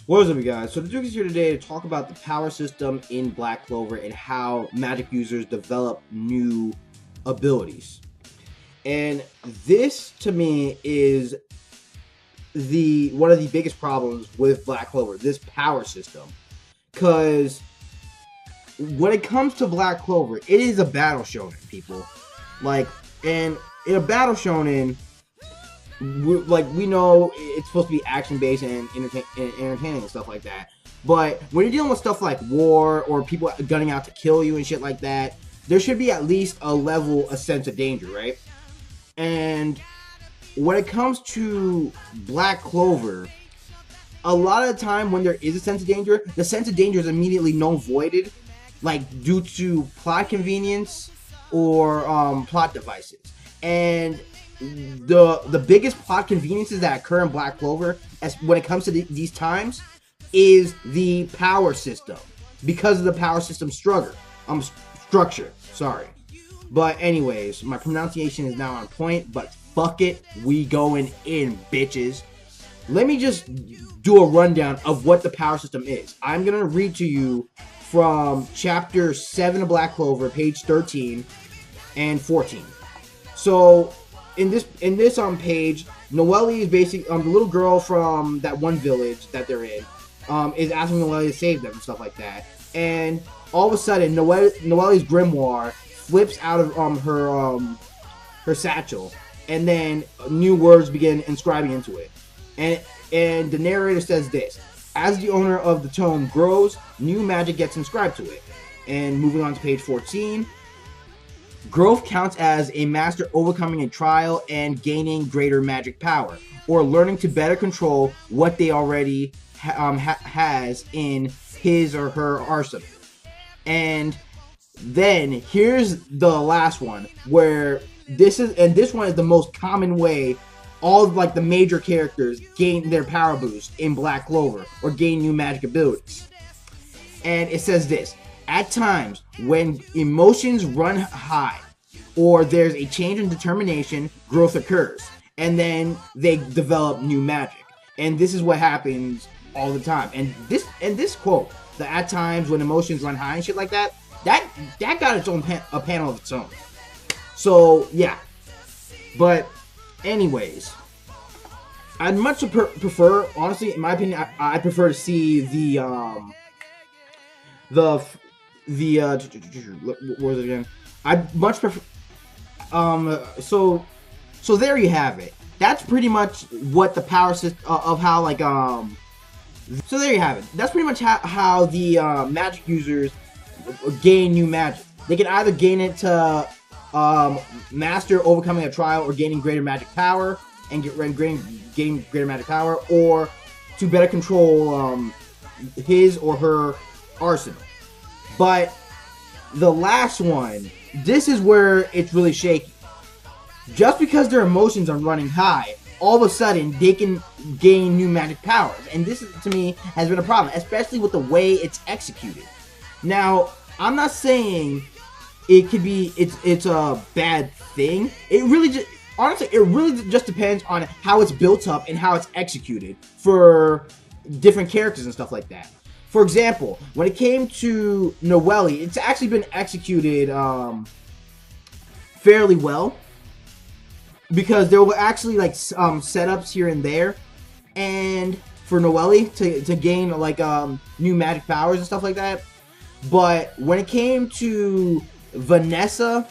What is up, you guys? So the Duke is here today to talk about the power system in Black Clover and how magic users develop new abilities. And this, to me, is the one of the biggest problems with Black Clover, this power system. Because when it comes to Black Clover, it is a battle shonen, people. And in a battle shonen, we know it's supposed to be action based and entertaining and stuff like that. But when you're dealing with stuff like war or people gunning out to kill you and shit like that, there should be at least a sense of danger, right? And when it comes to Black Clover, a lot of the time when there is a sense of danger, the sense of danger is immediately null voided, like due to plot convenience or plot devices. And the biggest plot conveniences that occur in Black Clover, as when it comes to these times, is the power system, because of the power system structure. Sorry, but anyways, my pronunciation is now on point. But fuck it, we going in, bitches. Let me just do a rundown of what the power system is. I'm gonna read to you from chapter 7 of Black Clover, page 13 and 14. So in this page, Noelle is basically the little girl from that one village that they're in, is asking Noelle to save them and stuff like that. And all of a sudden, Noelle's grimoire flips out of her satchel, and then new words begin inscribing into it. And the narrator says this: as the owner of the tome grows, new magic gets inscribed to it. And moving on to page 14. Growth counts as a master overcoming a trial and gaining greater magic power, or learning to better control what they already has in his or her arsenal. And then here's the last one, where this one is the most common way all of the major characters gain their power boost in Black Clover or gain new magic abilities. And it says this: at times, when emotions run high, or there's a change in determination, growth occurs, and then they develop new magic. And this is what happens all the time. And this quote, the "at times when emotions run high" and shit like that, that got its own a panel of its own. So yeah, but anyways, I'd much prefer, honestly, in my opinion, I prefer to see what was it again? I'd much prefer. So there you have it. That's pretty much what the power system of how So there you have it. That's pretty much how the magic users gain new magic. They can either gain it to master overcoming a trial or gaining greater magic power and gaining greater magic power, or to better control his or her arsenal. But the last one, this is where it's really shaky. Just because their emotions are running high, all of a sudden they can gain new magic powers. And this, to me, has been a problem, especially with the way it's executed. Now, I'm not saying it could be, it's a bad thing. It really just, honestly, it really just depends on how it's built up and how it's executed for different characters and stuff like that. For example, when it came to Noelle, it's actually been executed fairly well, because there were actually setups here and there, and for Noelle to gain new magic powers and stuff like that. But when it came to Vanessa,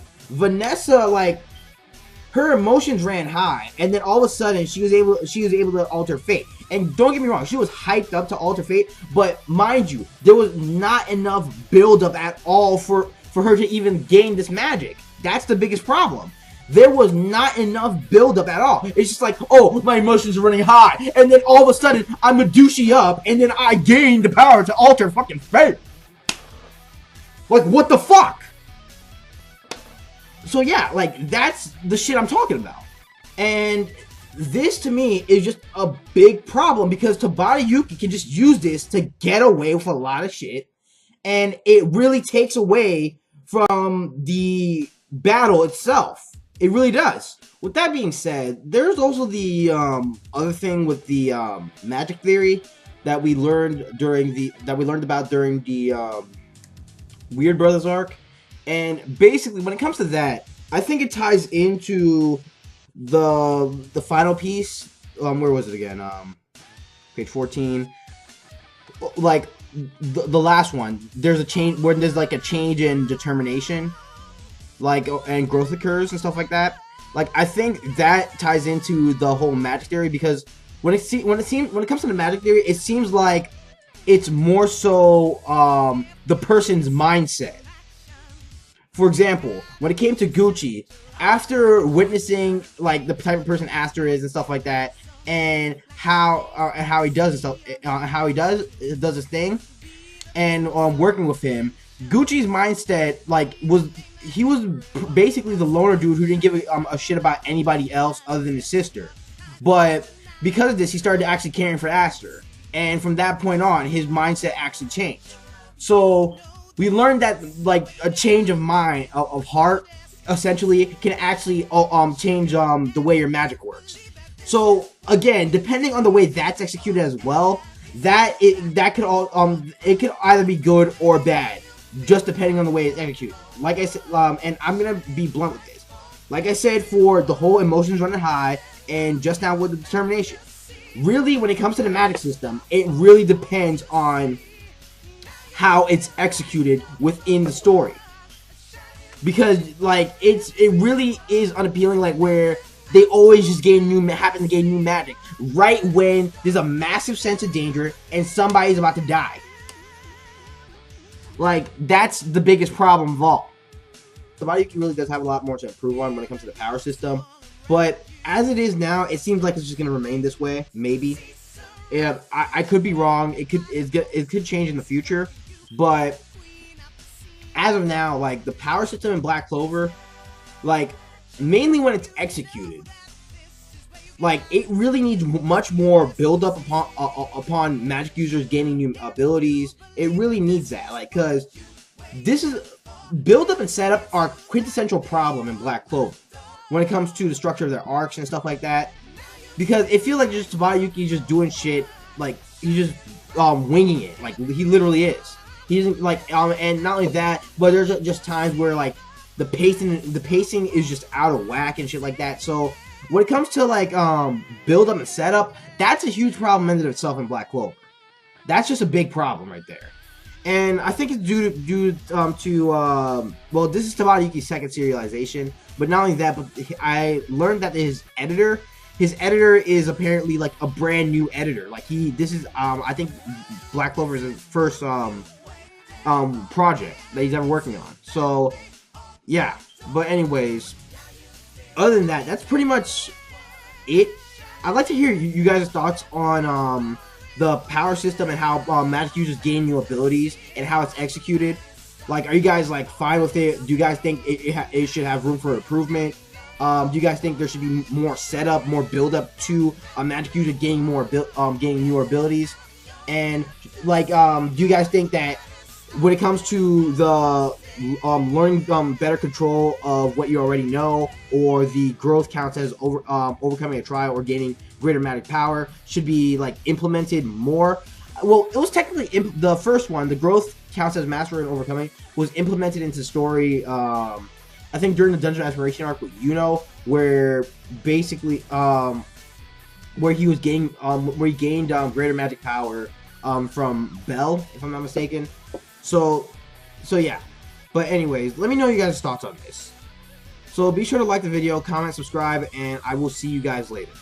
her emotions ran high, and then all of a sudden she was able to alter fate. And don't get me wrong, she was hyped up to alter fate, but mind you, there was not enough build up at all for her to even gain this magic. That's the biggest problem. There was not enough build up at all. It's just like, oh, my emotions are running high, and then all of a sudden I'm a douchey up, and then I gain the power to alter fucking fate. Like, what the fuck? So yeah, that's the shit I'm talking about. And this, to me, is just a big problem, because Tabata Yuki can just use this to get away with a lot of shit, and it really takes away from the battle itself. It really does. With that being said, there's also the other thing with the magic theory, that we learned about during the Weird Brothers arc. And basically, when it comes to that, I think it ties into the final piece. Where was it again? Page 14. Like the last one. There's a change where there's like a change in determination, like, and growth occurs and stuff like that. Like, I think that ties into the whole magic theory, because when it comes to the magic theory, it seems like it's more so the person's mindset. For example, when it came to Gucci, after witnessing like the type of person Aster is and stuff like that, and how he does his his thing, and working with him, Gucci's mindset he was basically the loner dude who didn't give a shit about anybody else other than his sister. But because of this, he started actually caring for Aster, and from that point on, his mindset actually changed. So we learned that like a change of mind, of heart, essentially can actually change the way your magic works. So again, depending on the way that's executed as well, it could either be good or bad, just depending on the way it's executed. Like I said, and I'm gonna be blunt with this. Like I said, for the whole emotions running high, and just now with the determination, really, when it comes to the magic system, it really depends on how it's executed within the story. Because like it really is unappealing, like where they always just happen to gain new magic right when there's a massive sense of danger and somebody's about to die. Like, that's the biggest problem of all. Sabayuki really does have a lot more to improve on when it comes to the power system, but as it is now, it seems like it's just going to remain this way. Maybe. Yeah, I could be wrong. It could change in the future, but as of now, like, the power system in Black Clover, like, mainly when it's executed, like, it really needs much more build up upon magic users gaining new abilities. It really needs that, like, because this is build up and setup are a quintessential problem in Black Clover when it comes to the structure of their arcs and stuff like that. Because it feels like just Sabayuki just doing shit, like he's just winging it, like he literally is. He isn't like and not only that, but there's just times where like the pacing is just out of whack and shit like that. So when it comes to like build up and setup, that's a huge problem in and of itself in Black Clover. That's just a big problem right there. And I think it's due to well, this is Sabayuki's second serialization, but not only that, but I learned that his editor is apparently like a brand new editor. Like this is I think Black Clover is his first project that he's ever working on. So yeah, but anyways, other than that, that's pretty much it. I'd like to hear you guys' thoughts on the power system and how magic users gain new abilities and how it's executed. Like, are you guys like fine with it? Do you guys think it should have room for improvement? Do you guys think there should be more setup, more build up to a magic user gaining gaining newer abilities? And like, do you guys think that when it comes to the learning better control of what you already know, or the growth counts as overcoming a trial or gaining greater magic power, should be like implemented more? Well, it was technically the first one, the growth counts as mastery and overcoming, was implemented into the story. I think during the dungeon aspiration arc with Yuno, where basically where he gained greater magic power from Bell, if I'm not mistaken. So yeah. But anyways, let me know you guys' thoughts on this. So be sure to like the video, comment, subscribe, and I will see you guys later.